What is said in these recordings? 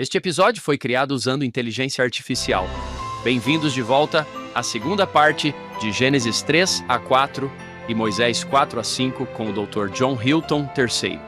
Este episódio foi criado usando inteligência artificial. Bem-vindos de volta à segunda parte de Gênesis 3 a 4 e Moisés 4 a 5 com o Dr. John Hilton III.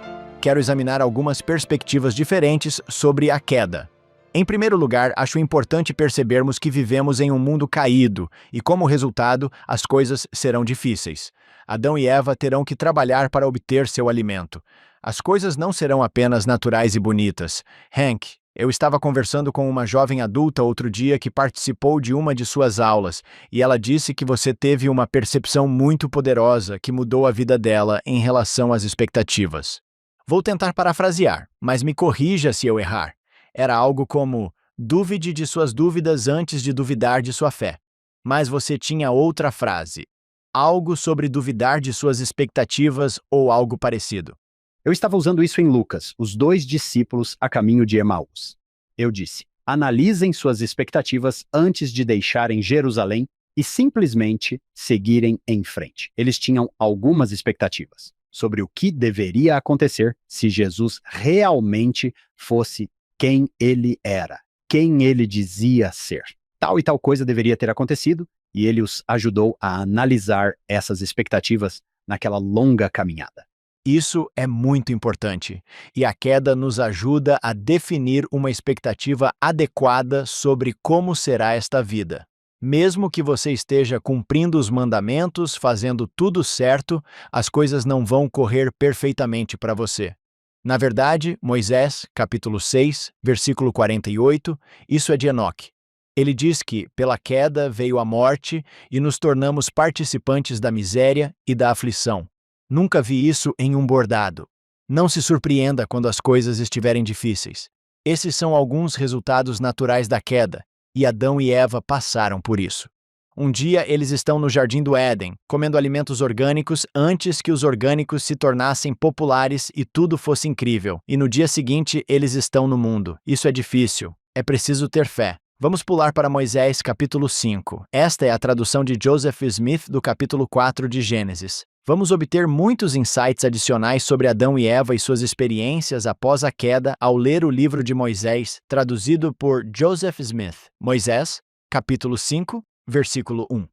Quero examinar algumas perspectivas diferentes sobre a queda. Em primeiro lugar, acho importante percebermos que vivemos em um mundo caído e, como resultado, as coisas serão difíceis. Adão e Eva terão que trabalhar para obter seu alimento. As coisas não serão apenas naturais e bonitas. Hank, eu estava conversando com uma jovem adulta outro dia que participou de uma de suas aulas e ela disse que você teve uma percepção muito poderosa que mudou a vida dela em relação às expectativas. Vou tentar parafrasear, mas me corrija se eu errar. Era algo como: duvide de suas dúvidas antes de duvidar de sua fé. Mas você tinha outra frase. Algo sobre duvidar de suas expectativas ou algo parecido. Eu estava usando isso em Lucas, os 2 discípulos a caminho de Emaús. Eu disse: analisem suas expectativas antes de deixarem Jerusalém e simplesmente seguirem em frente. Eles tinham algumas expectativas sobre o que deveria acontecer se Jesus realmente fosse quem ele era, quem ele dizia ser. Tal e tal coisa deveria ter acontecido, e ele os ajudou a analisar essas expectativas naquela longa caminhada. Isso é muito importante, e a queda nos ajuda a definir uma expectativa adequada sobre como será esta vida. Mesmo que você esteja cumprindo os mandamentos, fazendo tudo certo, as coisas não vão correr perfeitamente para você. Na verdade, Moisés, capítulo 6, versículo 48, isso é de Enoque. Ele diz que, pela queda, veio a morte e nos tornamos participantes da miséria e da aflição. Nunca vi isso em um bordado. Não se surpreenda quando as coisas estiverem difíceis. Esses são alguns resultados naturais da queda, e Adão e Eva passaram por isso. Um dia eles estão no Jardim do Éden, comendo alimentos orgânicos antes que os orgânicos se tornassem populares e tudo fosse incrível. E no dia seguinte eles estão no mundo. Isso é difícil. É preciso ter fé. Vamos pular para Moisés capítulo 5. Esta é a tradução de Joseph Smith do capítulo 4 de Gênesis. Vamos obter muitos insights adicionais sobre Adão e Eva e suas experiências após a queda ao ler o livro de Moisés, traduzido por Joseph Smith. Moisés, capítulo 5, versículo 1.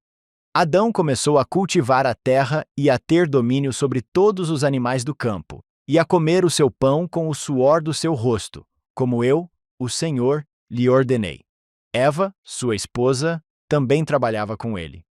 Adão começou a cultivar a terra e a ter domínio sobre todos os animais do campo, e a comer o seu pão com o suor do seu rosto, como eu, o Senhor, lhe ordenei. Eva, sua esposa, também trabalhava com ele.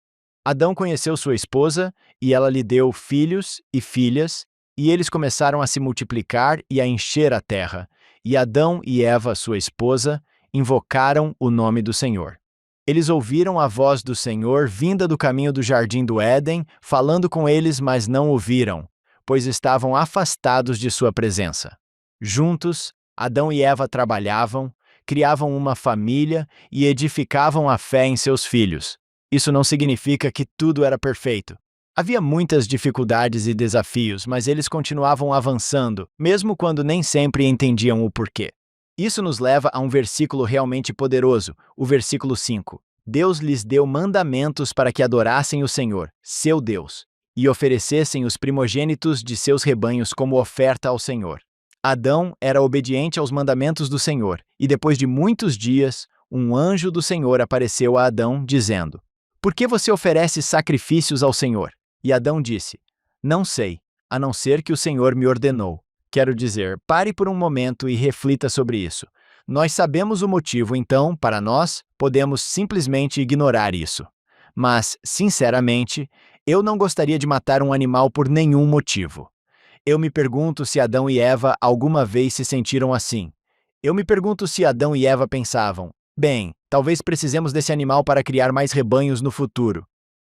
Adão conheceu sua esposa, e ela lhe deu filhos e filhas, e eles começaram a se multiplicar e a encher a terra. E Adão e Eva, sua esposa, invocaram o nome do Senhor. Eles ouviram a voz do Senhor vinda do caminho do Jardim do Éden, falando com eles, mas não ouviram, pois estavam afastados de sua presença. Juntos, Adão e Eva trabalhavam, criavam uma família e edificavam a fé em seus filhos. Isso não significa que tudo era perfeito. Havia muitas dificuldades e desafios, mas eles continuavam avançando, mesmo quando nem sempre entendiam o porquê. Isso nos leva a um versículo realmente poderoso, o versículo 5. Deus lhes deu mandamentos para que adorassem o Senhor, seu Deus, e oferecessem os primogênitos de seus rebanhos como oferta ao Senhor. Adão era obediente aos mandamentos do Senhor, e depois de muitos dias, um anjo do Senhor apareceu a Adão, dizendo: por que você oferece sacrifícios ao Senhor? E Adão disse: não sei, a não ser que o Senhor me ordenou. Quero dizer, pare por um momento e reflita sobre isso. Nós sabemos o motivo, então, para nós, podemos simplesmente ignorar isso. Mas, sinceramente, eu não gostaria de matar um animal por nenhum motivo. Eu me pergunto se Adão e Eva alguma vez se sentiram assim. Eu me pergunto se Adão e Eva pensavam: bem, talvez precisemos desse animal para criar mais rebanhos no futuro.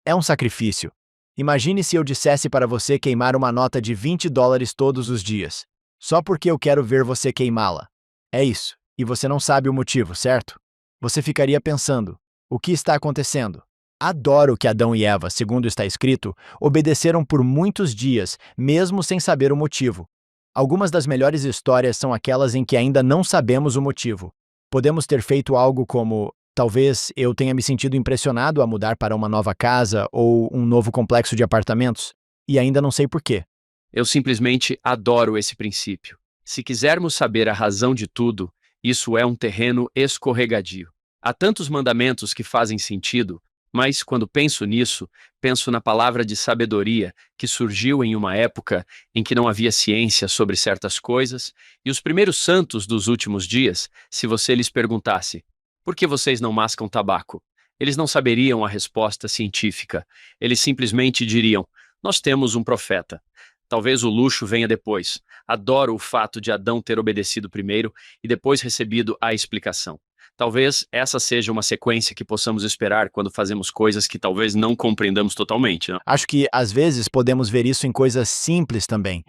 É um sacrifício. Imagine se eu dissesse para você queimar uma nota de $20 todos os dias. Só porque eu quero ver você queimá-la. É isso. E você não sabe o motivo, certo? Você ficaria pensando: o que está acontecendo? Adoro que Adão e Eva, segundo está escrito, obedeceram por muitos dias, mesmo sem saber o motivo. Algumas das melhores histórias são aquelas em que ainda não sabemos o motivo. Podemos ter feito algo como: talvez eu tenha me sentido impressionado a mudar para uma nova casa ou um novo complexo de apartamentos, e ainda não sei porquê. Eu simplesmente adoro esse princípio. Se quisermos saber a razão de tudo, Isso é um terreno escorregadio. Há tantos mandamentos que fazem sentido, mas quando penso nisso, penso na palavra de sabedoria que surgiu em uma época em que não havia ciência sobre certas coisas, e os primeiros santos dos últimos dias, se você lhes perguntasse: por que vocês não mascam tabaco? Eles não saberiam a resposta científica. Eles simplesmente diriam: nós temos um profeta. Talvez o luxo venha depois. Adoro o fato de Adão ter obedecido primeiro e depois recebido a explicação. Talvez essa seja uma sequência que possamos esperar quando fazemos coisas que talvez não compreendamos totalmente, né? Acho que, às vezes, podemos ver isso em coisas simples também,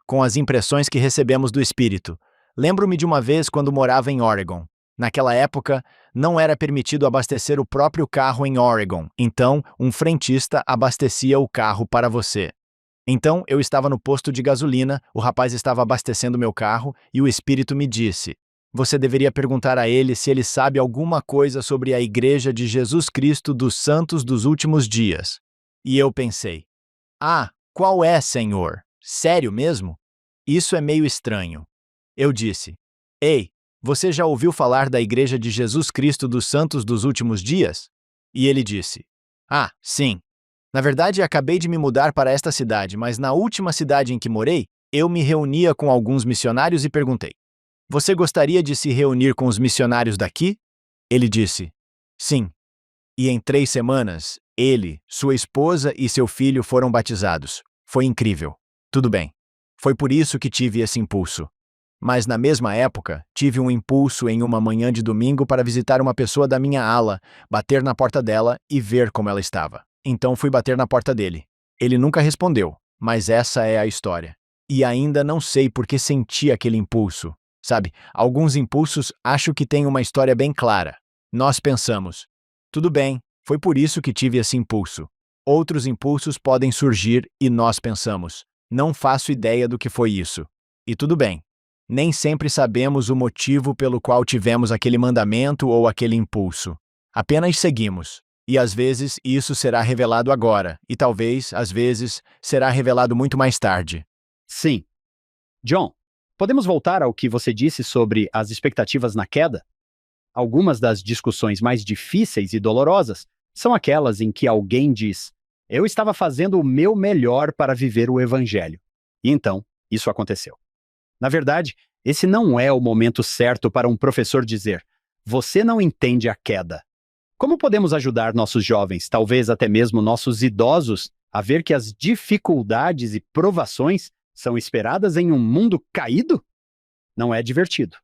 com as impressões que recebemos do Espírito. Lembro-me de uma vez quando morava em Oregon. Naquela época, não era permitido abastecer o próprio carro em Oregon, então um frentista abastecia o carro para você. Então, eu estava no posto de gasolina, o rapaz estava abastecendo meu carro e o Espírito me disse: você deveria perguntar a ele se ele sabe alguma coisa sobre a Igreja de Jesus Cristo dos Santos dos Últimos Dias. E eu pensei: ah, qual é, Senhor? Sério mesmo? Isso é meio estranho. Eu disse: ei, você já ouviu falar da Igreja de Jesus Cristo dos Santos dos Últimos Dias? E ele disse: ah, sim. Na verdade, acabei de me mudar para esta cidade, mas na última cidade em que morei, eu me reunia com alguns missionários e perguntei: você gostaria de se reunir com os missionários daqui? Ele disse: sim. E em 3 semanas, ele, sua esposa e seu filho foram batizados. Foi incrível. Tudo bem. Foi por isso que tive esse impulso. Mas na mesma época, tive um impulso em uma manhã de domingo para visitar uma pessoa da minha ala, bater na porta dela e ver como ela estava. Então fui bater na porta dele. Ele nunca respondeu, mas essa é a história. E ainda não sei por que senti aquele impulso. Sabe, alguns impulsos acho que têm uma história bem clara. Nós pensamos: tudo bem, foi por isso que tive esse impulso. Outros impulsos podem surgir e nós pensamos: não faço ideia do que foi isso. E tudo bem. Nem sempre sabemos o motivo pelo qual tivemos aquele mandamento ou aquele impulso. Apenas seguimos. E às vezes isso será revelado agora, e talvez, às vezes, será revelado muito mais tarde. Sim. John, podemos voltar ao que você disse sobre as expectativas na queda? Algumas das discussões mais difíceis e dolorosas são aquelas em que alguém diz: eu estava fazendo o meu melhor para viver o evangelho. E então, isso aconteceu. Na verdade, esse não é o momento certo para um professor dizer: você não entende a queda. Como podemos ajudar nossos jovens, talvez até mesmo nossos idosos, a ver que as dificuldades e provações são esperadas em um mundo caído? Não é divertido.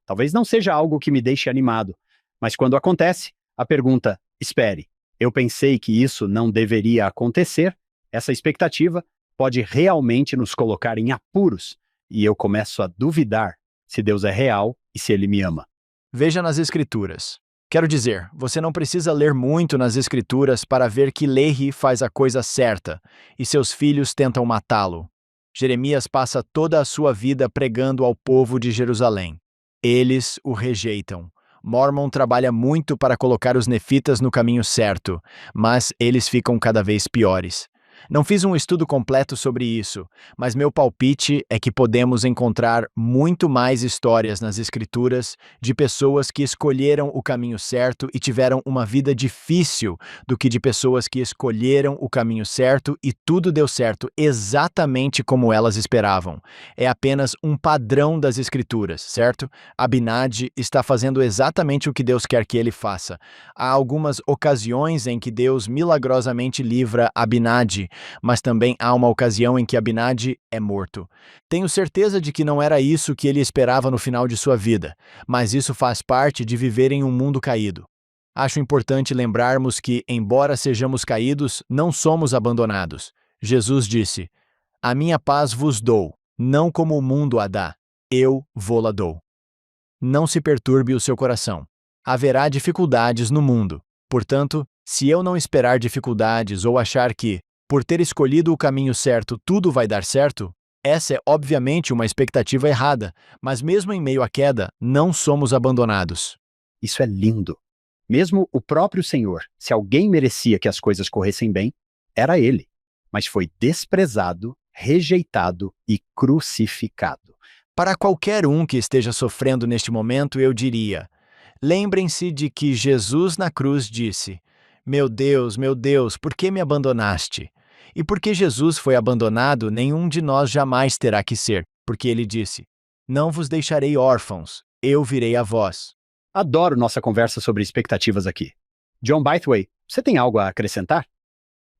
Talvez não seja algo que me deixe animado, mas quando acontece, a pergunta: espere, eu pensei que isso não deveria acontecer, essa expectativa pode realmente nos colocar em apuros, e eu começo a duvidar se Deus é real e se Ele me ama. Veja nas Escrituras. Quero dizer, você não precisa ler muito nas Escrituras para ver que Lehi faz a coisa certa e seus filhos tentam matá-lo. Jeremias passa toda a sua vida pregando ao povo de Jerusalém. Eles o rejeitam. Mormon trabalha muito para colocar os nefitas no caminho certo, mas eles ficam cada vez piores. Não fiz um estudo completo sobre isso, mas meu palpite é que podemos encontrar muito mais histórias nas Escrituras de pessoas que escolheram o caminho certo e tiveram uma vida difícil do que de pessoas que escolheram o caminho certo e tudo deu certo exatamente como elas esperavam. É apenas um padrão das Escrituras, certo? Abinadi está fazendo exatamente o que Deus quer que ele faça. Há algumas ocasiões em que Deus milagrosamente livra Abinadi, mas também há uma ocasião em que Abinadi é morto. Tenho certeza de que não era isso que ele esperava no final de sua vida, mas isso faz parte de viver em um mundo caído. Acho importante lembrarmos que, embora sejamos caídos, não somos abandonados. Jesus disse: a minha paz vos dou, não como o mundo a dá, eu vô-la dou. Não se perturbe o seu coração. Haverá dificuldades no mundo. Portanto, se eu não esperar dificuldades ou achar que, por ter escolhido o caminho certo, tudo vai dar certo, essa é obviamente uma expectativa errada, mas mesmo em meio à queda, não somos abandonados. Isso é lindo. Mesmo o próprio Senhor, se alguém merecia que as coisas corressem bem, era ele. Mas foi desprezado, rejeitado e crucificado, Para qualquer um que esteja sofrendo neste momento, eu diria: lembrem-se de que Jesus na cruz disse: meu Deus, por que me abandonaste? E porque Jesus foi abandonado, nenhum de nós jamais terá que ser, porque ele disse: não vos deixarei órfãos, eu virei a vós. Adoro nossa conversa sobre expectativas aqui. John Bythway, você tem algo a acrescentar?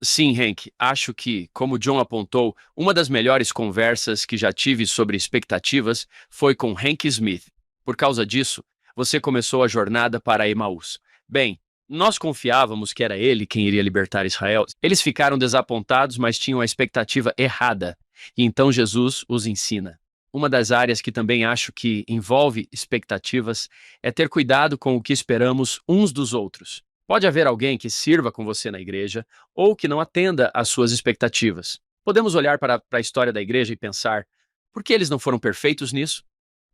Sim, Hank, acho que, como John apontou, uma das melhores conversas que já tive sobre expectativas foi com Hank Smith. Por causa disso, você começou a jornada para Emaús. Bem, nós confiávamos que era ele quem iria libertar Israel. Eles ficaram desapontados, mas tinham a expectativa errada. E então Jesus os ensina. Uma das áreas que também acho que envolve expectativas é ter cuidado com o que esperamos uns dos outros. Pode haver alguém que sirva com você na igreja ou que não atenda às suas expectativas. Podemos olhar para a história da igreja e pensar: por que eles não foram perfeitos nisso?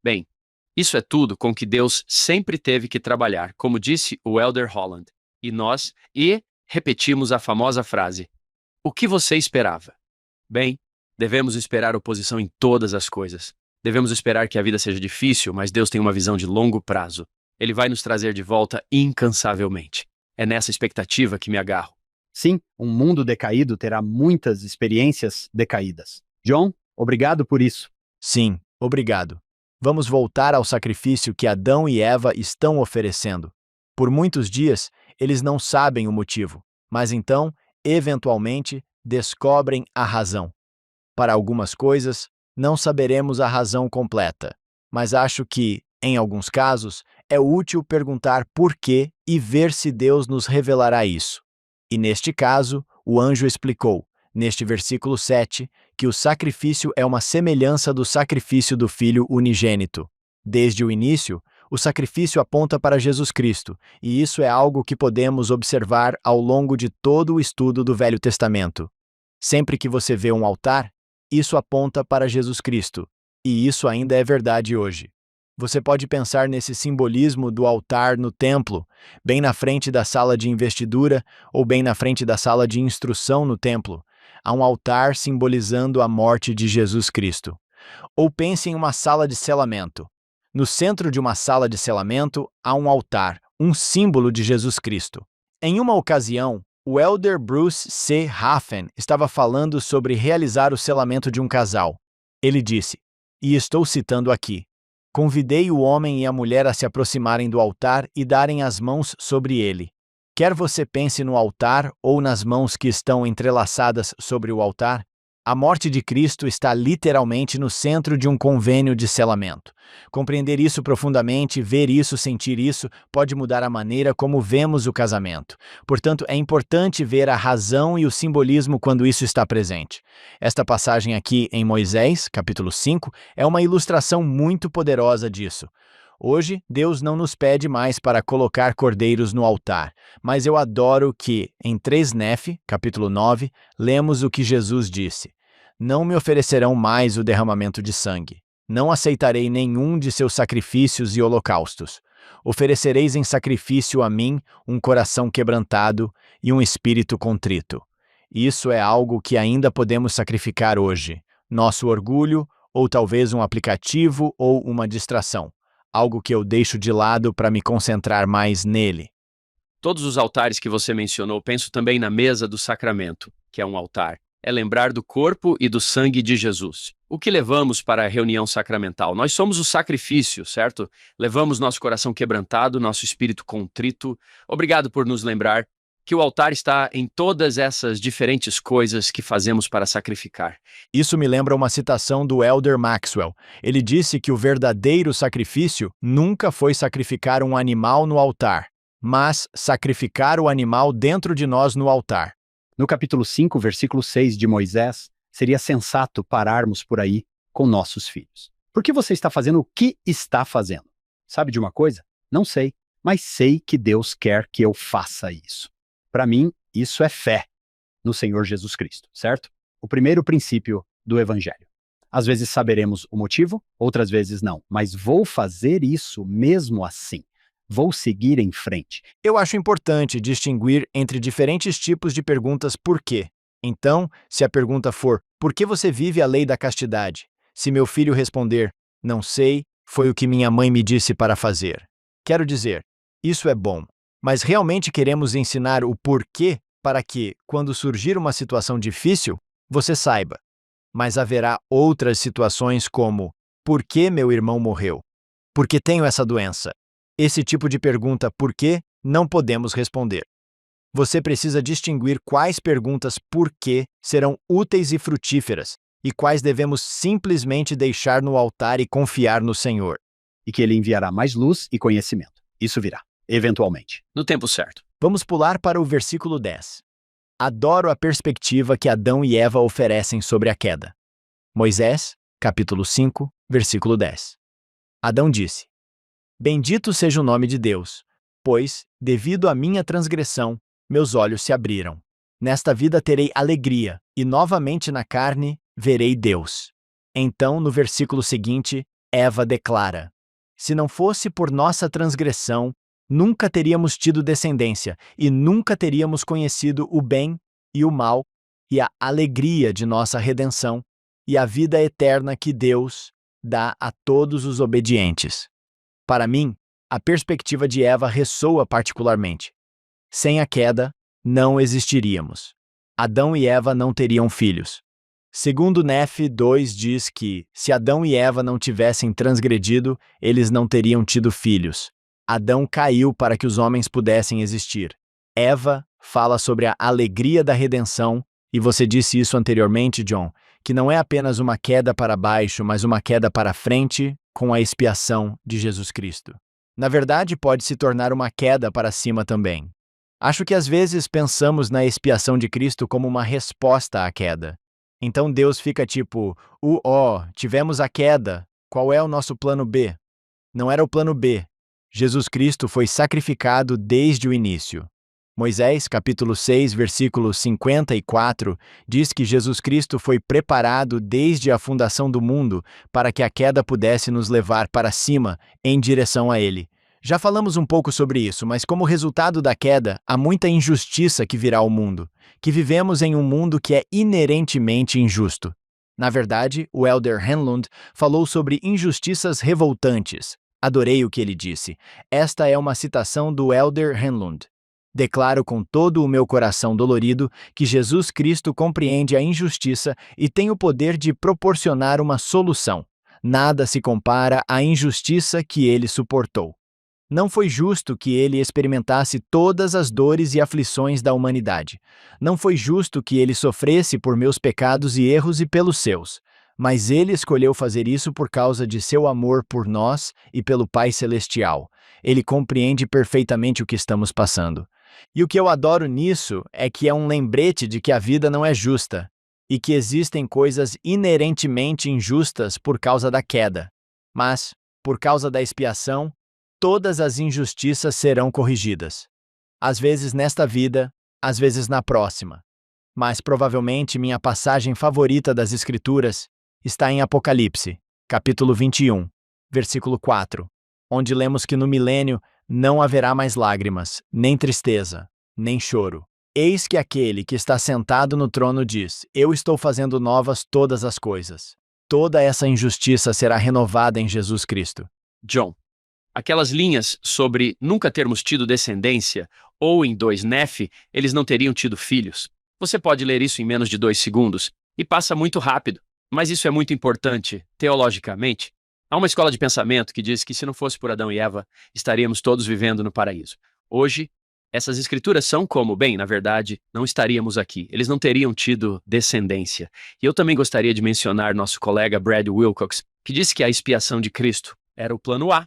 Bem, isso é tudo com que Deus sempre teve que trabalhar, como disse o Elder Holland. E repetimos a famosa frase: o que você esperava? Bem, devemos esperar oposição em todas as coisas. Devemos esperar que a vida seja difícil, mas Deus tem uma visão de longo prazo. Ele vai nos trazer de volta incansavelmente. É nessa expectativa que me agarro. Sim, um mundo decaído terá muitas experiências decaídas. John, obrigado por isso. Sim, obrigado. Vamos voltar ao sacrifício que Adão e Eva estão oferecendo. Por muitos dias, eles não sabem o motivo, mas então, eventualmente, descobrem a razão. Para algumas coisas, não saberemos a razão completa, mas acho que, em alguns casos, é útil perguntar por quê e ver se Deus nos revelará isso. E neste caso, o anjo explicou, neste versículo 7, que o sacrifício é uma semelhança do sacrifício do Filho unigênito. Desde o início, o sacrifício aponta para Jesus Cristo, e isso é algo que podemos observar ao longo de todo o estudo do Velho Testamento. Sempre que você vê um altar, isso aponta para Jesus Cristo, e isso ainda é verdade hoje. Você pode pensar nesse simbolismo do altar no templo, bem na frente da sala de investidura ou bem na frente da sala de instrução no templo. Há um altar simbolizando a morte de Jesus Cristo. Ou pense em uma sala de selamento. No centro de uma sala de selamento há um altar, um símbolo de Jesus Cristo. Em uma ocasião, o Elder Bruce C. Hafen estava falando sobre realizar o selamento de um casal. Ele disse, e estou citando aqui: convidei o homem e a mulher a se aproximarem do altar e darem as mãos sobre ele. Quer você pense no altar ou nas mãos que estão entrelaçadas sobre o altar, a morte de Cristo está literalmente no centro de um convênio de selamento. Compreender isso profundamente, ver isso, sentir isso, pode mudar a maneira como vemos o casamento. Portanto, é importante ver a razão e o simbolismo quando isso está presente. Esta passagem aqui em Moisés, capítulo 5, é uma ilustração muito poderosa disso. Hoje, Deus não nos pede mais para colocar cordeiros no altar, mas eu adoro que, em 3 Nefe, capítulo 9, lemos o que Jesus disse: não me oferecerão mais o derramamento de sangue. Não aceitarei nenhum de seus sacrifícios e holocaustos. Oferecereis em sacrifício a mim um coração quebrantado e um espírito contrito. Isso é algo que ainda podemos sacrificar hoje. Nosso orgulho, ou talvez um aplicativo ou uma distração. Algo que eu deixo de lado para me concentrar mais nele. Todos os altares que você mencionou, penso também na mesa do sacramento, que é um altar. É lembrar do corpo e do sangue de Jesus. O que levamos para a reunião sacramental? Nós somos o sacrifício, certo? Levamos nosso coração quebrantado, nosso espírito contrito. Obrigado por nos lembrar que o altar está em todas essas diferentes coisas que fazemos para sacrificar. Isso me lembra uma citação do Elder Maxwell. Ele disse que o verdadeiro sacrifício nunca foi sacrificar um animal no altar, mas sacrificar o animal dentro de nós no altar. No capítulo 5, versículo 6 de Moisés, seria sensato pararmos por aí com nossos filhos. Por que você está fazendo o que está fazendo? Sabe de uma coisa? Não sei, mas sei que Deus quer que eu faça isso. Para mim, isso é fé no Senhor Jesus Cristo, certo? O primeiro princípio do Evangelho. Às vezes saberemos o motivo, outras vezes não, mas vou fazer isso mesmo assim. Vou seguir em frente. Eu acho importante distinguir entre diferentes tipos de perguntas por quê. Então, se a pergunta for, por que você vive a lei da castidade? Se meu filho responder, Não sei, foi o que minha mãe me disse para fazer. Quero dizer, isso é bom, mas realmente queremos ensinar o porquê para que, quando surgir uma situação difícil, você saiba. Mas haverá outras situações como: por que meu irmão morreu? Por que tenho essa doença? Esse tipo de pergunta, por quê, não podemos responder. Você precisa distinguir quais perguntas por quê serão úteis e frutíferas e quais devemos simplesmente deixar no altar e confiar no Senhor. E que ele enviará mais luz e conhecimento. Isso virá, eventualmente. No tempo certo. Vamos pular para o versículo 10. Adoro a perspectiva que Adão e Eva oferecem sobre a queda. Moisés, capítulo 5, versículo 10. Adão disse: Bendito seja o nome de Deus, pois, devido à minha transgressão, meus olhos se abriram. Nesta vida terei alegria, e novamente na carne verei Deus. Então, no versículo seguinte, Eva declara: Se não fosse por nossa transgressão, nunca teríamos tido descendência, e nunca teríamos conhecido o bem e o mal, e a alegria de nossa redenção, e a vida eterna que Deus dá a todos os obedientes. Para mim, a perspectiva de Eva ressoa particularmente. Sem a queda, não existiríamos. Adão e Eva não teriam filhos. Segundo Nef 2 diz que, se Adão e Eva não tivessem transgredido, eles não teriam tido filhos. Adão caiu para que os homens pudessem existir. Eva fala sobre a alegria da redenção, e você disse isso anteriormente, John, que não é apenas uma queda para baixo, mas uma queda para frente com a expiação de Jesus Cristo. Na verdade, pode se tornar uma queda para cima também. Acho que às vezes pensamos na expiação de Cristo como uma resposta à queda. Então Deus fica tipo, tivemos a queda, qual é o nosso plano B? Não era o plano B. Jesus Cristo foi sacrificado desde o início. Moisés, capítulo 6, versículo 54, diz que Jesus Cristo foi preparado desde a fundação do mundo para que a queda pudesse nos levar para cima, em direção a Ele. Já falamos um pouco sobre isso, mas como resultado da queda, há muita injustiça que virá ao mundo, que vivemos em um mundo que é inerentemente injusto. Na verdade, o Elder Henlund falou sobre injustiças revoltantes. Adorei o que ele disse. Esta é uma citação do Elder Henlund. Declaro com todo o meu coração dolorido que Jesus Cristo compreende a injustiça e tem o poder de proporcionar uma solução. Nada se compara à injustiça que ele suportou. Não foi justo que ele experimentasse todas as dores e aflições da humanidade. Não foi justo que ele sofresse por meus pecados e erros e pelos seus. Mas ele escolheu fazer isso por causa de seu amor por nós e pelo Pai Celestial. Ele compreende perfeitamente o que estamos passando. E o que eu adoro nisso é que é um lembrete de que a vida não é justa e que existem coisas inerentemente injustas por causa da queda. Mas, por causa da expiação, todas as injustiças serão corrigidas. Às vezes nesta vida, às vezes na próxima. Mas provavelmente minha passagem favorita das Escrituras está em Apocalipse, capítulo 21, versículo 4, onde lemos que no milênio não haverá mais lágrimas, nem tristeza, nem choro. Eis que aquele que está sentado no trono diz: Eu estou fazendo novas todas as coisas. Toda essa injustiça será renovada em Jesus Cristo. John, aquelas linhas sobre nunca termos tido descendência, ou em 2 Nef, eles não teriam tido filhos. Você pode ler isso em menos de 2 segundos, e passa muito rápido. Mas isso é muito importante, teologicamente. Há uma escola de pensamento que diz que se não fosse por Adão e Eva, estaríamos todos vivendo no paraíso. Hoje, essas escrituras são como, na verdade, não estaríamos aqui. Eles não teriam tido descendência. E eu também gostaria de mencionar nosso colega Brad Wilcox, que disse que a expiação de Cristo era o plano A,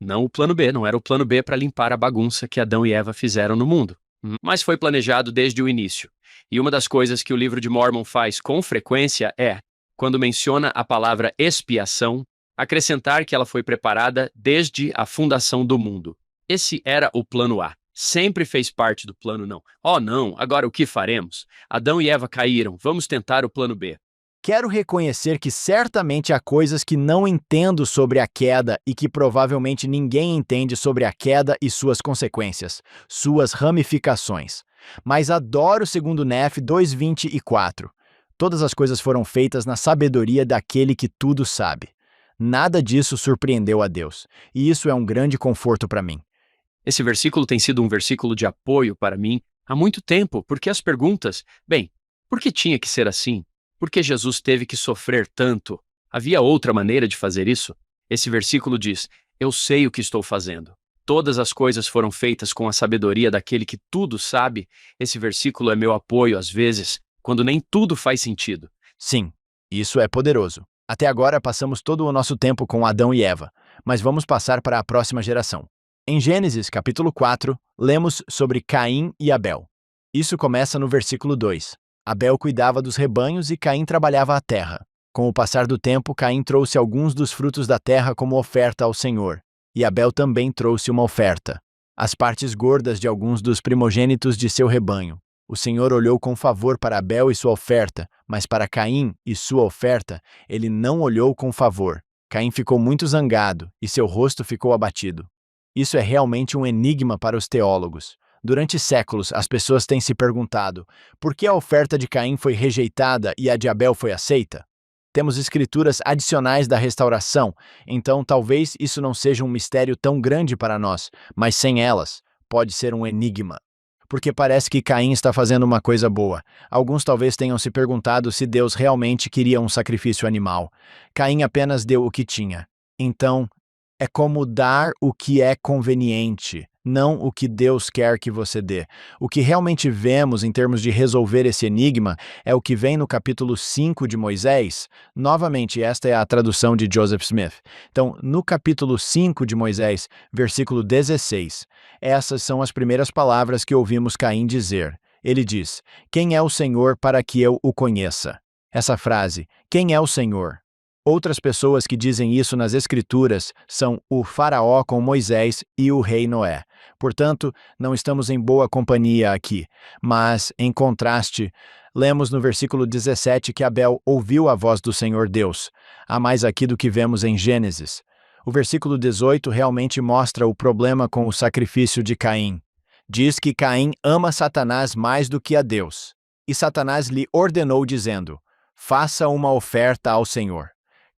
não o plano B, não era o plano B para limpar a bagunça que Adão e Eva fizeram no mundo. Mas foi planejado desde o início. E uma das coisas que o livro de Mormon faz com frequência é, quando menciona a palavra expiação, acrescentar que ela foi preparada desde a fundação do mundo. Esse era o plano A. Sempre fez parte do plano não. Não, agora o que faremos? Adão e Eva caíram, vamos tentar o plano B. Quero reconhecer que certamente há coisas que não entendo sobre a queda e que provavelmente ninguém entende sobre a queda e suas consequências, suas ramificações. Mas adoro segundo Nef 2:24. Todas as coisas foram feitas na sabedoria daquele que tudo sabe. Nada disso surpreendeu a Deus, e isso é um grande conforto para mim. Esse versículo tem sido um versículo de apoio para mim há muito tempo, porque as perguntas, bem, por que tinha que ser assim? Por que Jesus teve que sofrer tanto? Havia outra maneira de fazer isso? Esse versículo diz: eu sei o que estou fazendo. Todas as coisas foram feitas com a sabedoria daquele que tudo sabe. Esse versículo é meu apoio às vezes, quando nem tudo faz sentido. Sim, isso é poderoso. Até agora passamos todo o nosso tempo com Adão e Eva, mas vamos passar para a próxima geração. Em Gênesis, capítulo 4, lemos sobre Caim e Abel. Isso começa no versículo 2. Abel cuidava dos rebanhos e Caim trabalhava a terra. Com o passar do tempo, Caim trouxe alguns dos frutos da terra como oferta ao Senhor, e Abel também trouxe uma oferta, as partes gordas de alguns dos primogênitos de seu rebanho. O Senhor olhou com favor para Abel e sua oferta, mas para Caim e sua oferta, ele não olhou com favor. Caim ficou muito zangado e seu rosto ficou abatido. Isso é realmente um enigma para os teólogos. Durante séculos, as pessoas têm se perguntado por que a oferta de Caim foi rejeitada e a de Abel foi aceita? Temos escrituras adicionais da restauração, então talvez isso não seja um mistério tão grande para nós, mas sem elas, pode ser um enigma. Porque parece que Caim está fazendo uma coisa boa. Alguns talvez tenham se perguntado se Deus realmente queria um sacrifício animal. Caim apenas deu o que tinha. Então, é como dar o que é conveniente, não o que Deus quer que você dê. O que realmente vemos em termos de resolver esse enigma é o que vem no capítulo 5 de Moisés. Novamente, esta é a tradução de Joseph Smith. Então, no capítulo 5 de Moisés, versículo 16, essas são as primeiras palavras que ouvimos Caim dizer. Ele diz: "Quem é o Senhor para que eu o conheça?" Essa frase, "Quem é o Senhor?" Outras pessoas que dizem isso nas Escrituras são o faraó com Moisés e o rei Noé. Portanto, não estamos em boa companhia aqui. Mas, em contraste, lemos no versículo 17 que Abel ouviu a voz do Senhor Deus. Há mais aqui do que vemos em Gênesis. O versículo 18 realmente mostra o problema com o sacrifício de Caim. Diz que Caim ama Satanás mais do que a Deus. E Satanás lhe ordenou dizendo: "Faça uma oferta ao Senhor."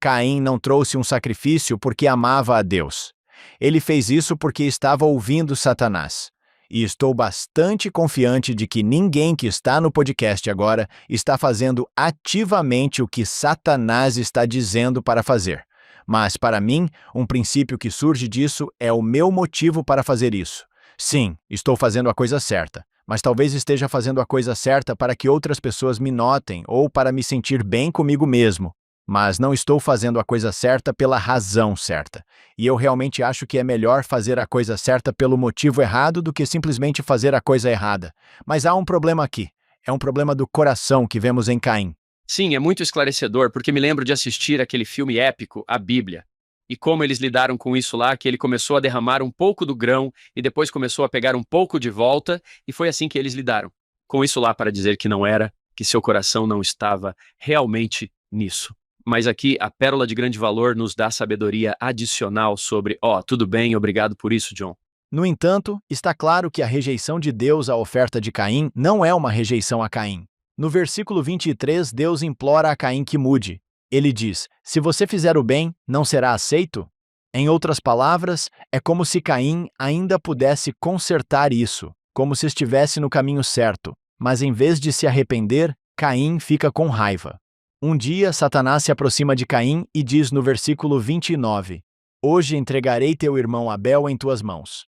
Caim não trouxe um sacrifício porque amava a Deus. Ele fez isso porque estava ouvindo Satanás. E estou bastante confiante de que ninguém que está no podcast agora está fazendo ativamente o que Satanás está dizendo para fazer. Mas, para mim, um princípio que surge disso é o meu motivo para fazer isso. Sim, estou fazendo a coisa certa, mas talvez esteja fazendo a coisa certa para que outras pessoas me notem ou para me sentir bem comigo mesmo. Mas não estou fazendo a coisa certa pela razão certa. E eu realmente acho que é melhor fazer a coisa certa pelo motivo errado do que simplesmente fazer a coisa errada. Mas há um problema aqui. É um problema do coração que vemos em Caim. Sim, é muito esclarecedor, porque me lembro de assistir aquele filme épico, A Bíblia. E como eles lidaram com isso lá, que ele começou a derramar um pouco do grão e depois começou a pegar um pouco de volta, e foi assim que eles lidaram. Com isso lá para dizer que não era, que seu coração não estava realmente nisso. Mas aqui, a pérola de grande valor nos dá sabedoria adicional sobre, tudo bem, obrigado por isso, John. No entanto, está claro que a rejeição de Deus à oferta de Caim não é uma rejeição a Caim. No versículo 23, Deus implora a Caim que mude. Ele diz: "Se você fizer o bem, não será aceito?" Em outras palavras, é como se Caim ainda pudesse consertar isso, como se estivesse no caminho certo. Mas em vez de se arrepender, Caim fica com raiva. Um dia, Satanás se aproxima de Caim e diz no versículo 29, "Hoje entregarei teu irmão Abel em tuas mãos."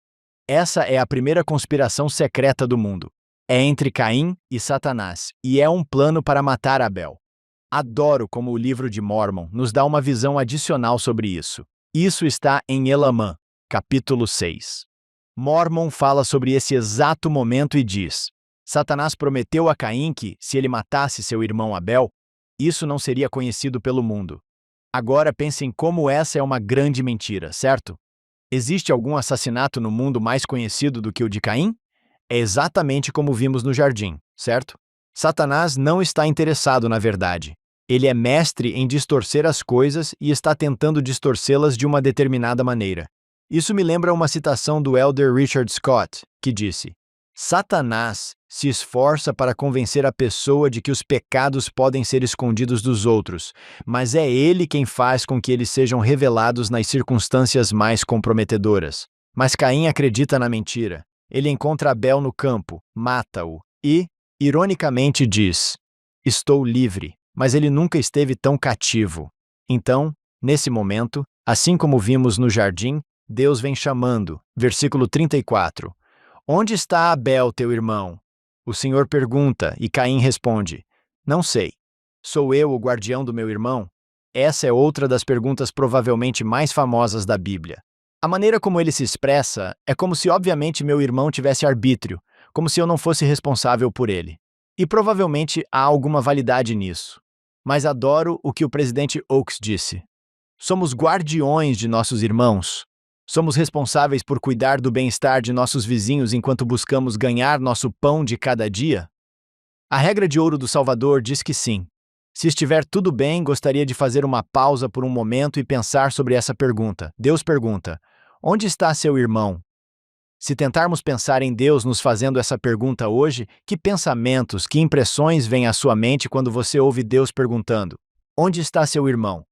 Essa é a primeira conspiração secreta do mundo. É entre Caim e Satanás, e é um plano para matar Abel. Adoro como o livro de Mórmon nos dá uma visão adicional sobre isso. Isso está em Elamã, capítulo 6. Mórmon fala sobre esse exato momento e diz: Satanás prometeu a Caim que, se ele matasse seu irmão Abel, isso não seria conhecido pelo mundo. Agora pense em como essa é uma grande mentira, certo? Existe algum assassinato no mundo mais conhecido do que o de Caim? É exatamente como vimos no jardim, certo? Satanás não está interessado na verdade. Ele é mestre em distorcer as coisas e está tentando distorcê-las de uma determinada maneira. Isso me lembra uma citação do elder Richard Scott, que disse: Satanás se esforça para convencer a pessoa de que os pecados podem ser escondidos dos outros, mas é ele quem faz com que eles sejam revelados nas circunstâncias mais comprometedoras. Mas Caim acredita na mentira. Ele encontra Abel no campo, mata-o e, ironicamente, diz: "Estou livre", mas ele nunca esteve tão cativo. Então, nesse momento, assim como vimos no jardim, Deus vem chamando. Versículo 34. "Onde está Abel, teu irmão?" O Senhor pergunta e Caim responde: "Não sei. Sou eu o guardião do meu irmão?" Essa é outra das perguntas provavelmente mais famosas da Bíblia. A maneira como ele se expressa é como se obviamente meu irmão tivesse arbítrio, como se eu não fosse responsável por ele. E provavelmente há alguma validade nisso. Mas adoro o que o presidente Oaks disse. Somos guardiões de nossos irmãos. Somos responsáveis por cuidar do bem-estar de nossos vizinhos enquanto buscamos ganhar nosso pão de cada dia? A regra de ouro do Salvador diz que sim. Se estiver tudo bem, gostaria de fazer uma pausa por um momento e pensar sobre essa pergunta. Deus pergunta: onde está seu irmão? Se tentarmos pensar em Deus nos fazendo essa pergunta hoje, que pensamentos, que impressões vêm à sua mente quando você ouve Deus perguntando: onde está seu irmão?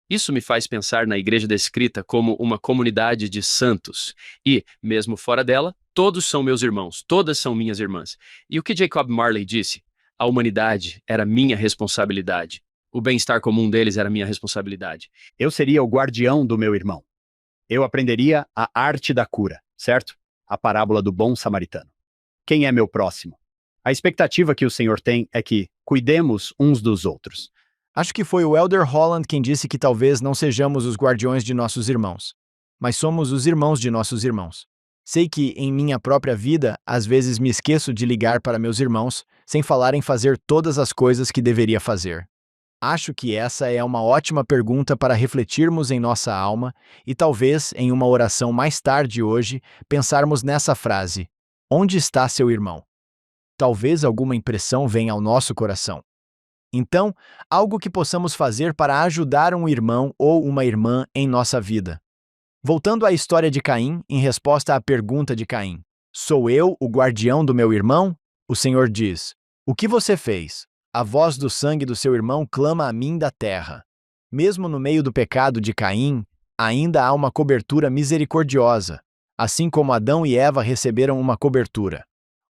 Isso me faz pensar na igreja descrita como uma comunidade de santos. E, mesmo fora dela, todos são meus irmãos, todas são minhas irmãs. E o que Jacob Marley disse? A humanidade era minha responsabilidade. O bem-estar comum deles era minha responsabilidade. Eu seria o guardião do meu irmão. Eu aprenderia a arte da cura, certo? A parábola do bom samaritano. Quem é meu próximo? A expectativa que o Senhor tem é que cuidemos uns dos outros. Acho que foi o Elder Holland quem disse que talvez não sejamos os guardiões de nossos irmãos, mas somos os irmãos de nossos irmãos. Sei que, em minha própria vida, às vezes me esqueço de ligar para meus irmãos, sem falar em fazer todas as coisas que deveria fazer. Acho que essa é uma ótima pergunta para refletirmos em nossa alma e talvez, em uma oração mais tarde hoje, pensarmos nessa frase: onde está seu irmão? Talvez alguma impressão venha ao nosso coração. Então, algo que possamos fazer para ajudar um irmão ou uma irmã em nossa vida. Voltando à história de Caim, em resposta à pergunta de Caim: sou eu o guardião do meu irmão? O Senhor diz: o que você fez? A voz do sangue do seu irmão clama a mim da terra. Mesmo no meio do pecado de Caim, ainda há uma cobertura misericordiosa, assim como Adão e Eva receberam uma cobertura.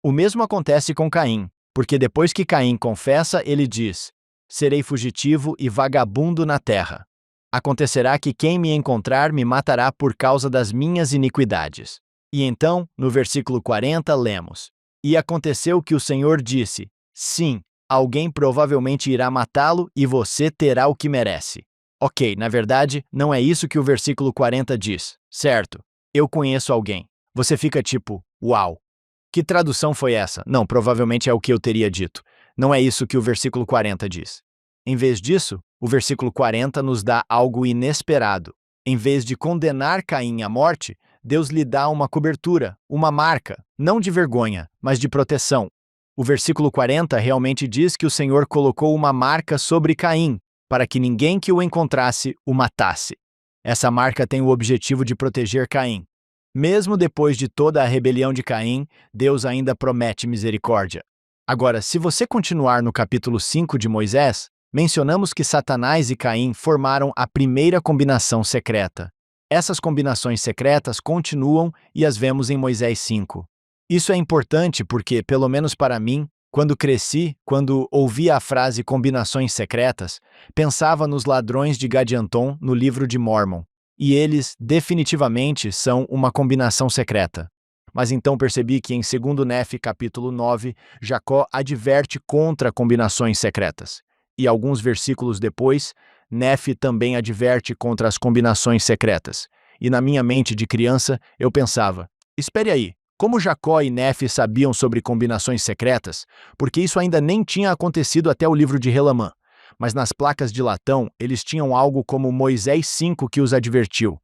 O mesmo acontece com Caim, porque depois que Caim confessa, ele diz: serei fugitivo e vagabundo na terra. Acontecerá que quem me encontrar me matará por causa das minhas iniquidades. E então, no versículo 40, lemos: e aconteceu que o Senhor disse: sim, alguém provavelmente irá matá-lo e você terá o que merece. Ok, na verdade, não é isso que o versículo 40 diz, certo? Eu conheço alguém. Você fica tipo: uau! Que tradução foi essa? Não, provavelmente é o que eu teria dito. Não é isso que o versículo 40 diz. Em vez disso, o versículo 40 nos dá algo inesperado. Em vez de condenar Caim à morte, Deus lhe dá uma cobertura, uma marca, não de vergonha, mas de proteção. O versículo 40 realmente diz que o Senhor colocou uma marca sobre Caim, para que ninguém que o encontrasse o matasse. Essa marca tem o objetivo de proteger Caim. Mesmo depois de toda a rebelião de Caim, Deus ainda promete misericórdia. Agora, se você continuar no capítulo 5 de Moisés, mencionamos que Satanás e Caim formaram a primeira combinação secreta. Essas combinações secretas continuam e as vemos em Moisés 5. Isso é importante porque, pelo menos para mim, quando cresci, quando ouvia a frase combinações secretas, pensava nos ladrões de Gadianton no livro de Mórmon. E eles, definitivamente, são uma combinação secreta. Mas então percebi que em 2 Nefe, capítulo 9, Jacó adverte contra combinações secretas. E alguns versículos depois, Nefe também adverte contra as combinações secretas. E na minha mente de criança, eu pensava: espere aí, como Jacó e Nefe sabiam sobre combinações secretas? Porque isso ainda nem tinha acontecido até o livro de Relamã. Mas nas placas de latão, eles tinham algo como Moisés 5 que os advertiu.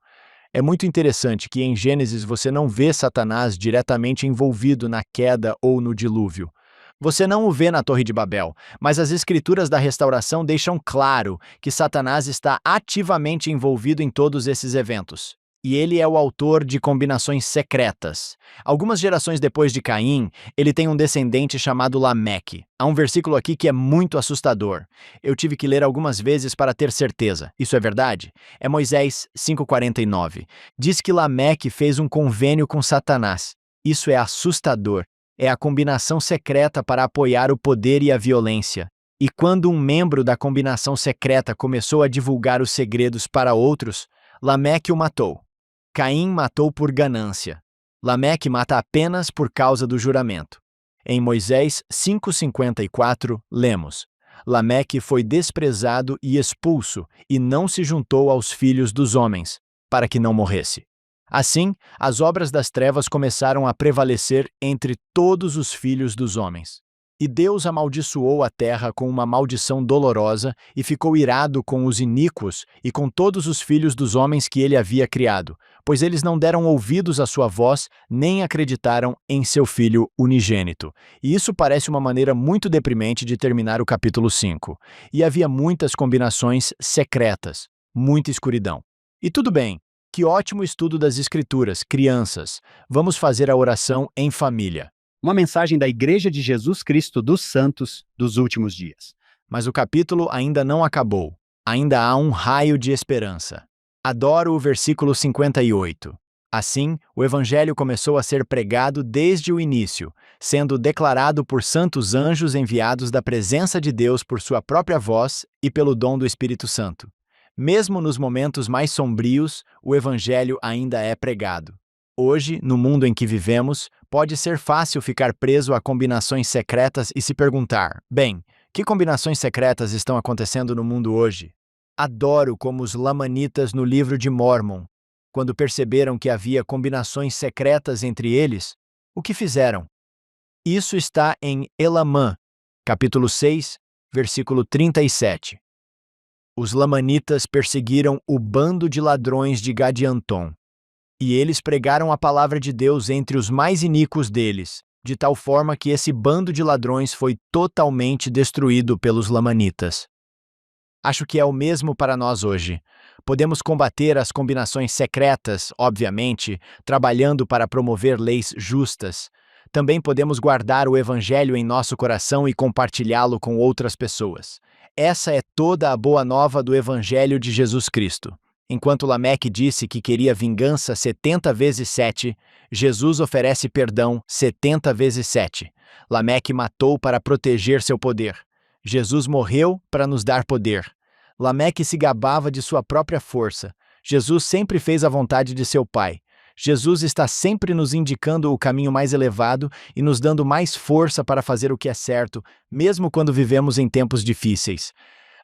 É muito interessante que em Gênesis você não vê Satanás diretamente envolvido na queda ou no dilúvio. Você não o vê na Torre de Babel, mas as escrituras da restauração deixam claro que Satanás está ativamente envolvido em todos esses eventos. e ele é o autor de combinações secretas. Algumas gerações depois de Caim, ele tem um descendente chamado Lameque. Há um versículo aqui que é muito assustador. Eu tive que ler algumas vezes para ter certeza. Isso é verdade? É Moisés 5:49. Diz que Lameque fez um convênio com Satanás. Isso é assustador. É a combinação secreta para apoiar o poder e a violência. E quando um membro da combinação secreta começou a divulgar os segredos para outros, Lameque o matou. Caim matou por ganância. Lameque mata apenas por causa do juramento. Em Moisés 5:54, lemos: Lameque foi desprezado e expulso, e não se juntou aos filhos dos homens, para que não morresse. Assim, as obras das trevas começaram a prevalecer entre todos os filhos dos homens. E Deus amaldiçoou a terra com uma maldição dolorosa e ficou irado com os iníquos e com todos os filhos dos homens que ele havia criado, pois eles não deram ouvidos à sua voz, nem acreditaram em seu Filho unigênito. E isso parece uma maneira muito deprimente de terminar o capítulo 5. E havia muitas combinações secretas, muita escuridão. E tudo bem, que ótimo estudo das Escrituras, crianças. Vamos fazer a oração em família. Uma mensagem da Igreja de Jesus Cristo dos Santos dos Últimos Dias. Mas o capítulo ainda não acabou. Ainda há um raio de esperança. Adoro o versículo 58. Assim, o Evangelho começou a ser pregado desde o início, sendo declarado por santos anjos enviados da presença de Deus por sua própria voz e pelo dom do Espírito Santo. Mesmo nos momentos mais sombrios, o Evangelho ainda é pregado. Hoje, no mundo em que vivemos, pode ser fácil ficar preso a combinações secretas e se perguntar: bem, que combinações secretas estão acontecendo no mundo hoje? Adoro como os lamanitas no livro de Mórmon, quando perceberam que havia combinações secretas entre eles, o que fizeram? Isso está em Elamã, capítulo 6, versículo 37. Os lamanitas perseguiram o bando de ladrões de Gadianton. E eles pregaram a palavra de Deus entre os mais iníquos deles, de tal forma que esse bando de ladrões foi totalmente destruído pelos lamanitas. Acho que é o mesmo para nós hoje. Podemos combater as combinações secretas, obviamente, trabalhando para promover leis justas. Também podemos guardar o Evangelho em nosso coração e compartilhá-lo com outras pessoas. Essa é toda a boa nova do Evangelho de Jesus Cristo. Enquanto Lameque disse que queria vingança 70 vezes 7, Jesus oferece perdão 70 vezes 7. Lameque matou para proteger seu poder. Jesus morreu para nos dar poder. Lameque se gabava de sua própria força. Jesus sempre fez a vontade de seu Pai. Jesus está sempre nos indicando o caminho mais elevado e nos dando mais força para fazer o que é certo, mesmo quando vivemos em tempos difíceis.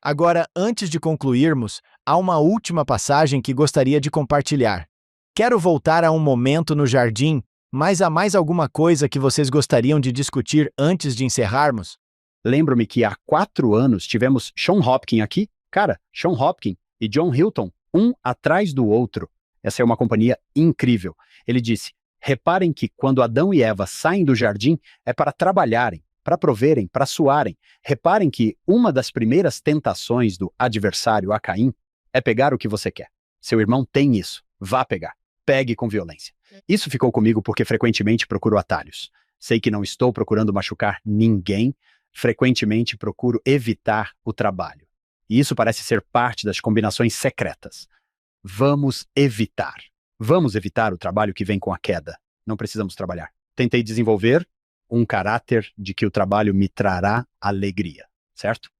Agora, antes de concluirmos, há uma última passagem que gostaria de compartilhar. Quero voltar a um momento no jardim, mas há mais alguma coisa que vocês gostariam de discutir antes de encerrarmos? Lembro-me que há 4 anos tivemos Sean Hopkins aqui. Cara, Sean Hopkins e John Hilton, um atrás do outro. Essa é uma companhia incrível. Ele disse: reparem que quando Adão e Eva saem do jardim é para trabalharem, para proverem, para suarem. Reparem que uma das primeiras tentações do adversário a Caim é pegar o que você quer. Seu irmão tem isso, vá pegar. Pegue com violência. Isso ficou comigo porque frequentemente procuro atalhos. Sei que não estou procurando machucar ninguém, frequentemente procuro evitar o trabalho. E isso parece ser parte das combinações secretas. Vamos evitar. Vamos evitar o trabalho que vem com a queda. Não precisamos trabalhar. Tentei desenvolver um caráter de que o trabalho me trará alegria, certo?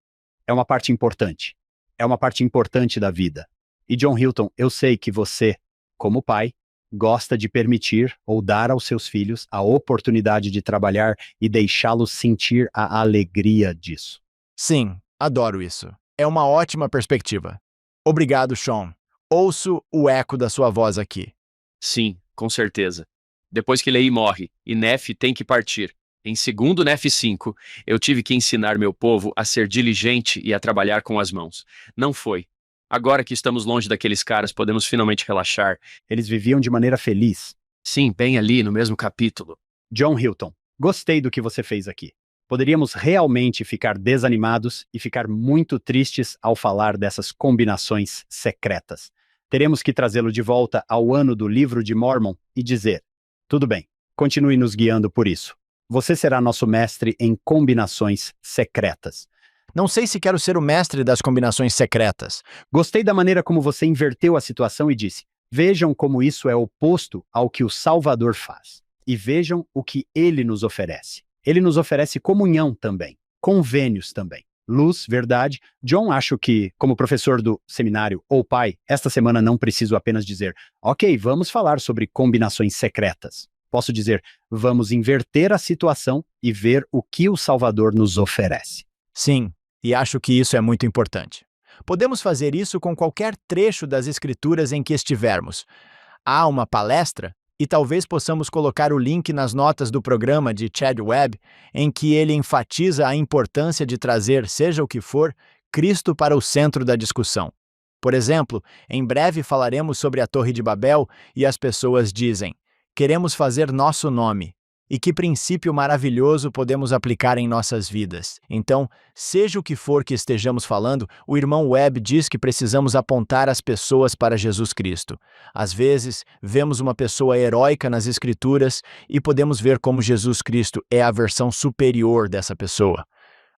É uma parte importante. É uma parte importante da vida. E John Hilton, eu sei que você, como pai, gosta de permitir ou dar aos seus filhos a oportunidade de trabalhar e deixá-los sentir a alegria disso. Sim, adoro isso. É uma ótima perspectiva. Obrigado, Sean. Ouço o eco da sua voz aqui. Sim, com certeza. Depois que Lei morre e Nef tem que partir, em 2 Nef 5, eu tive que ensinar meu povo a ser diligente e a trabalhar com as mãos. Não foi. Agora que estamos longe daqueles caras, podemos finalmente relaxar. Eles viviam de maneira feliz. Sim, bem ali no mesmo capítulo. John Hilton, gostei do que você fez aqui. Poderíamos realmente ficar desanimados e ficar muito tristes ao falar dessas combinações secretas. Teremos que trazê-lo de volta ao ano do livro de Mórmon e dizer: tudo bem, continue nos guiando por isso. Você será nosso mestre em combinações secretas. Não sei se quero ser o mestre das combinações secretas. Gostei da maneira como você inverteu a situação e disse: vejam como isso é oposto ao que o Salvador faz. E vejam o que ele nos oferece. Ele nos oferece comunhão também, convênios também. Luz, verdade. John, acho que, como professor do seminário ou pai, esta semana não preciso apenas dizer: ok, vamos falar sobre combinações secretas. Posso dizer: vamos inverter a situação e ver o que o Salvador nos oferece. Sim, e acho que isso é muito importante. Podemos fazer isso com qualquer trecho das Escrituras em que estivermos. Há uma palestra, e talvez possamos colocar o link nas notas do programa de Chad Webb, em que ele enfatiza a importância de trazer, seja o que for, Cristo para o centro da discussão. Por exemplo, em breve falaremos sobre a Torre de Babel e as pessoas dizem: queremos fazer nosso nome. E que princípio maravilhoso podemos aplicar em nossas vidas. Então, seja o que for que estejamos falando, o irmão Webb diz que precisamos apontar as pessoas para Jesus Cristo. Às vezes, vemos uma pessoa heróica nas Escrituras e podemos ver como Jesus Cristo é a versão superior dessa pessoa.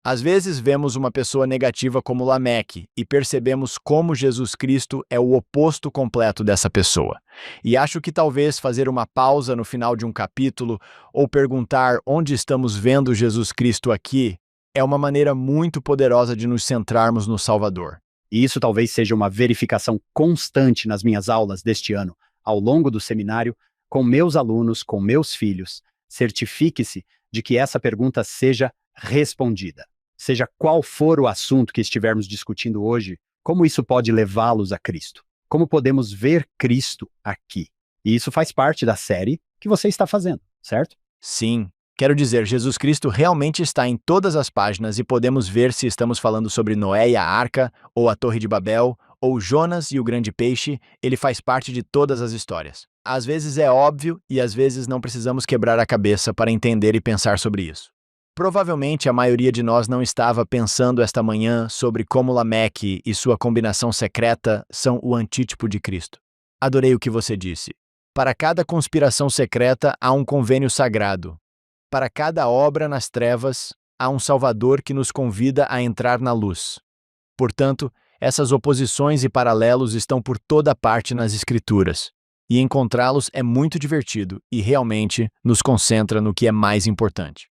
Às vezes vemos uma pessoa negativa como Lameque e percebemos como Jesus Cristo é o oposto completo dessa pessoa. E acho que talvez fazer uma pausa no final de um capítulo ou perguntar onde estamos vendo Jesus Cristo aqui é uma maneira muito poderosa de nos centrarmos no Salvador. E isso talvez seja uma verificação constante nas minhas aulas deste ano, ao longo do seminário, com meus alunos, com meus filhos. Certifique-se de que essa pergunta seja respondida. Seja qual for o assunto que estivermos discutindo hoje, como isso pode levá-los a Cristo? Como podemos ver Cristo aqui? E isso faz parte da série que você está fazendo, certo? Sim, quero dizer, Jesus Cristo realmente está em todas as páginas e podemos ver se estamos falando sobre Noé e a Arca, ou a Torre de Babel, ou Jonas e o Grande Peixe. Ele faz parte de todas as histórias. Às vezes é óbvio e às vezes não precisamos quebrar a cabeça para entender e pensar sobre isso. Provavelmente a maioria de nós não estava pensando esta manhã sobre como Lameque e sua combinação secreta são o antítipo de Cristo. Adorei o que você disse. Para cada conspiração secreta há um convênio sagrado. Para cada obra nas trevas há um Salvador que nos convida a entrar na luz. Portanto, essas oposições e paralelos estão por toda parte nas Escrituras. E encontrá-los é muito divertido e realmente nos concentra no que é mais importante.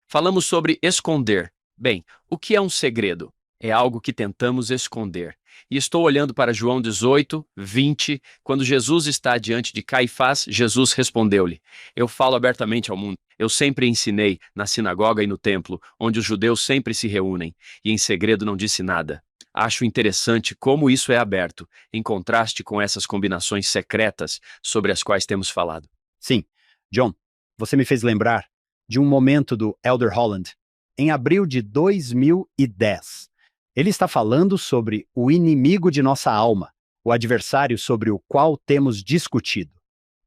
Falamos sobre esconder. Bem, o que é um segredo? É algo que tentamos esconder. E estou olhando para João 18, 20, quando Jesus está diante de Caifás, Jesus respondeu-lhe: eu falo abertamente ao mundo. Eu sempre ensinei na sinagoga e no templo, onde os judeus sempre se reúnem, e em segredo não disse nada. Acho interessante como isso é aberto, em contraste com essas combinações secretas sobre as quais temos falado. Sim, John, você me fez lembrar de um momento do Elder Holland, em abril de 2010. Ele está falando sobre o inimigo de nossa alma, o adversário sobre o qual temos discutido.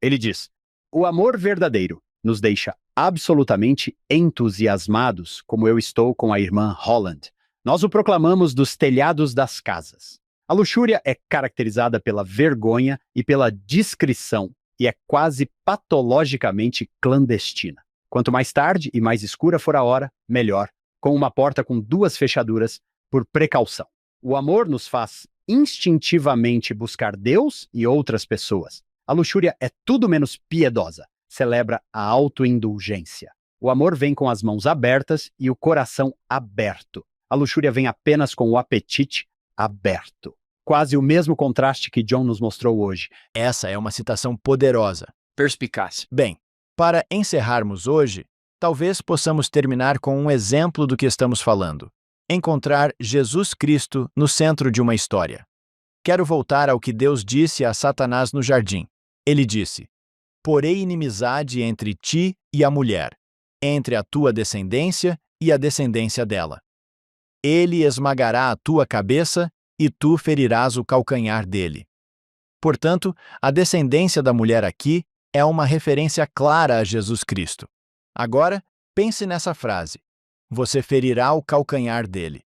Ele diz: o amor verdadeiro nos deixa absolutamente entusiasmados, como eu estou com a irmã Holland. Nós o proclamamos dos telhados das casas. A luxúria é caracterizada pela vergonha e pela discrição, e é quase patologicamente clandestina. Quanto mais tarde e mais escura for a hora, melhor, com uma porta com 2 fechaduras, por precaução. O amor nos faz instintivamente buscar Deus e outras pessoas. A luxúria é tudo menos piedosa, celebra a autoindulgência. O amor vem com as mãos abertas e o coração aberto. A luxúria vem apenas com o apetite aberto. Quase o mesmo contraste que John nos mostrou hoje. Essa é uma citação poderosa. Perspicaz. Bem, para encerrarmos hoje, talvez possamos terminar com um exemplo do que estamos falando. Encontrar Jesus Cristo no centro de uma história. Quero voltar ao que Deus disse a Satanás no jardim. Ele disse: porei inimizade entre ti e a mulher, entre a tua descendência e a descendência dela. Ele esmagará a tua cabeça e tu ferirás o calcanhar dele. Portanto, a descendência da mulher aqui é uma referência clara a Jesus Cristo. Agora, pense nessa frase: você ferirá o calcanhar dele.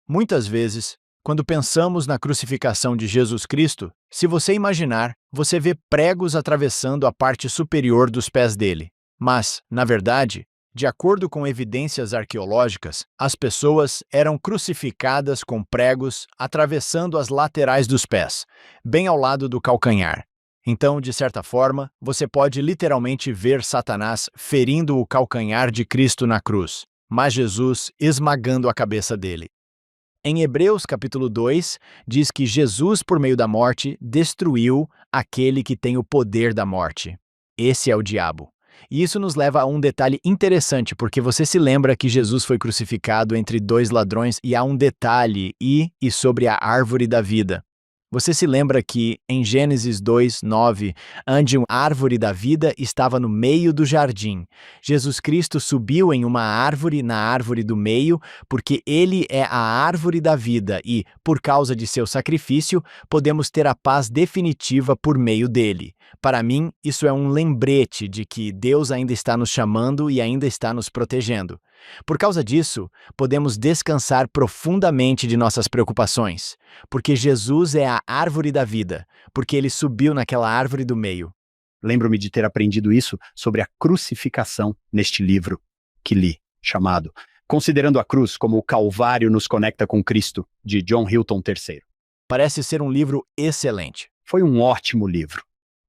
Muitas vezes, Quando pensamos na crucificação de Jesus Cristo, se você imaginar, você vê pregos atravessando a parte superior dos pés dele. Mas, na verdade, de acordo com evidências arqueológicas, as pessoas eram crucificadas com pregos atravessando as laterais dos pés, bem ao lado do calcanhar. Então, de certa forma, você pode literalmente ver Satanás ferindo o calcanhar de Cristo na cruz, mas Jesus esmagando a cabeça dele. Em Hebreus capítulo 2, diz que Jesus, por meio da morte, destruiu aquele que tem o poder da morte. Esse é o diabo. E isso nos leva a um detalhe interessante, porque você se lembra que Jesus foi crucificado entre dois ladrões e há um detalhe e sobre a árvore da vida. Você se lembra que, em Gênesis 2:9, onde a árvore da vida estava no meio do jardim, Jesus Cristo subiu em uma árvore na árvore do meio, porque ele é a árvore da vida e, por causa de seu sacrifício, podemos ter a paz definitiva por meio dele. Para mim, isso é um lembrete de que Deus ainda está nos chamando e ainda está nos protegendo. Por causa disso, podemos descansar profundamente de nossas preocupações, porque Jesus é a árvore da vida, porque ele subiu naquela árvore do meio. Lembro-me de ter aprendido isso sobre a crucificação neste livro que li, chamado Considerando a Cruz como o Calvário nos conecta com Cristo, de John Hilton III. Parece ser um livro excelente. Foi um ótimo livro.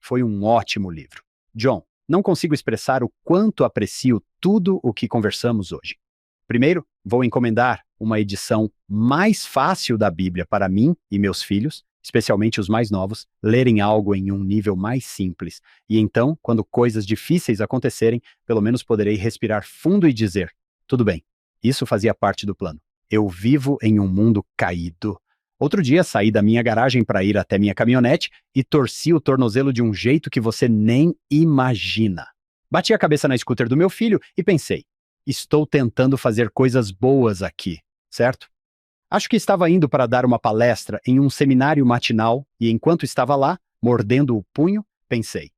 Foi um ótimo livro. John, não consigo expressar o quanto aprecio tudo o que conversamos hoje. Primeiro, vou encomendar uma edição mais fácil da Bíblia para mim e meus filhos, especialmente os mais novos, lerem algo em um nível mais simples. E então, quando coisas difíceis acontecerem, pelo menos poderei respirar fundo e dizer: tudo bem, isso fazia parte do plano. Eu vivo em um mundo caído. Outro dia saí da minha garagem para ir até minha caminhonete e torci o tornozelo de um jeito que você nem imagina. Bati a cabeça na scooter do meu filho e pensei: estou tentando fazer coisas boas aqui, certo? Acho que estava indo para dar uma palestra em um seminário matinal e enquanto estava lá, mordendo o punho, pensei: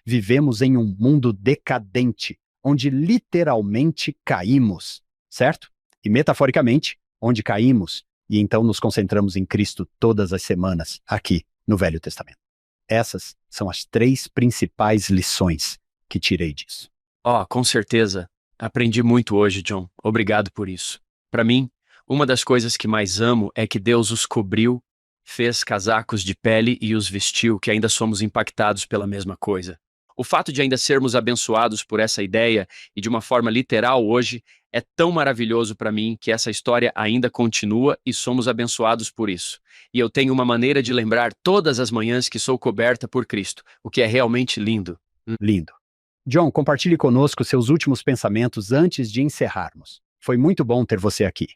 vivemos em um mundo decadente, onde literalmente caímos, certo? E metaforicamente, onde caímos, e então nos concentramos em Cristo todas as semanas, aqui no Velho Testamento. Essas são as 3 principais lições que tirei disso. Com certeza. Aprendi muito hoje, John. Obrigado por isso. Para mim, uma das coisas que mais amo é que Deus os cobriu, fez casacos de pele e os vestiu, que ainda somos impactados pela mesma coisa. O fato de ainda sermos abençoados por essa ideia e de uma forma literal hoje é tão maravilhoso para mim que essa história ainda continua e somos abençoados por isso. E eu tenho uma maneira de lembrar todas as manhãs que sou coberta por Cristo, o que é realmente lindo. Lindo. John, compartilhe conosco seus últimos pensamentos antes de encerrarmos. Foi muito bom ter você aqui.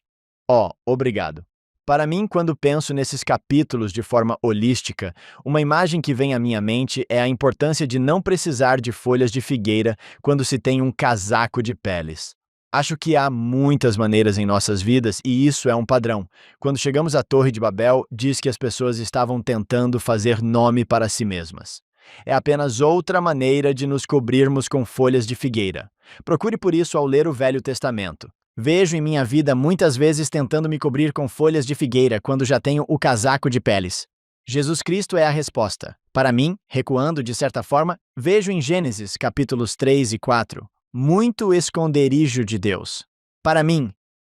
Obrigado. Para mim, quando penso nesses capítulos de forma holística, uma imagem que vem à minha mente é a importância de não precisar de folhas de figueira quando se tem um casaco de peles. Acho que há muitas maneiras em nossas vidas e isso é um padrão. Quando chegamos à Torre de Babel, diz que as pessoas estavam tentando fazer nome para si mesmas. É apenas outra maneira de nos cobrirmos com folhas de figueira. Procure por isso ao ler o Velho Testamento. Vejo em minha vida muitas vezes tentando me cobrir com folhas de figueira quando já tenho o casaco de peles. Jesus Cristo é a resposta. Para mim, recuando de certa forma, vejo em Gênesis capítulos 3 e 4 muito esconderijo de Deus. Para mim,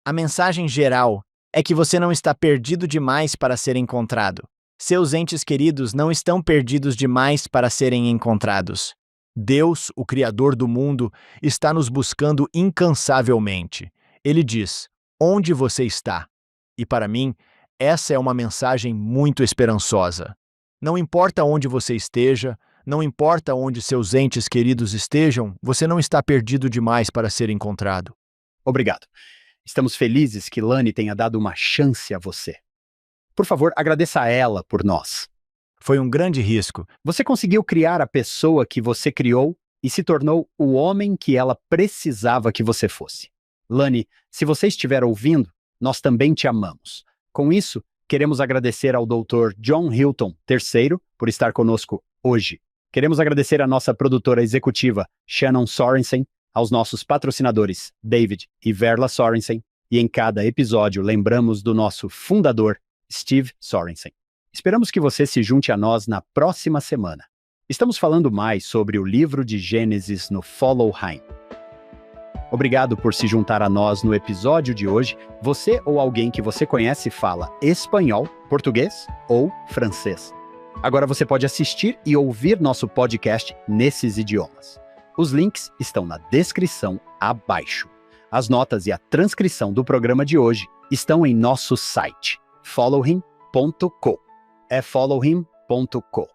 a mensagem geral é que você não está perdido demais para ser encontrado. Seus entes queridos não estão perdidos demais para serem encontrados. Deus, o Criador do mundo, está nos buscando incansavelmente. Ele diz: onde você está? E para mim, essa é uma mensagem muito esperançosa. Não importa onde você esteja, não importa onde seus entes queridos estejam, você não está perdido demais para ser encontrado. Obrigado. Estamos felizes que Lani tenha dado uma chance a você. Por favor, agradeça a ela por nós. Foi um grande risco. Você conseguiu criar a pessoa que você criou e se tornou o homem que ela precisava que você fosse. Lani, se você estiver ouvindo, nós também te amamos. Com isso, queremos agradecer ao Dr. John Hilton III por estar conosco hoje. Queremos agradecer à nossa produtora executiva, Shannon Sorensen, aos nossos patrocinadores, David e Verla Sorensen, E em cada episódio lembramos do nosso fundador, Steve Sorensen. Esperamos que você se junte a nós na próxima semana. Estamos falando mais sobre o livro de Gênesis no Follow Him. Obrigado por se juntar a nós no episódio de hoje. Você ou alguém que você conhece fala espanhol, português ou francês. Agora você pode assistir e ouvir nosso podcast nesses idiomas. Os links estão na descrição abaixo. As notas e a transcrição do programa de hoje estão em nosso site, followhim.co. É followhim.co.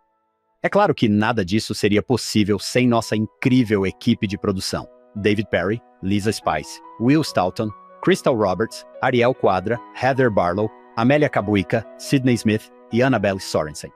É claro que nada disso seria possível sem nossa incrível equipe de produção. David Perry, Lisa Spice, Will Stoughton, Crystal Roberts, Ariel Quadra, Heather Barlow, Amélia Cabuica, Sidney Smith e Annabelle Sorensen.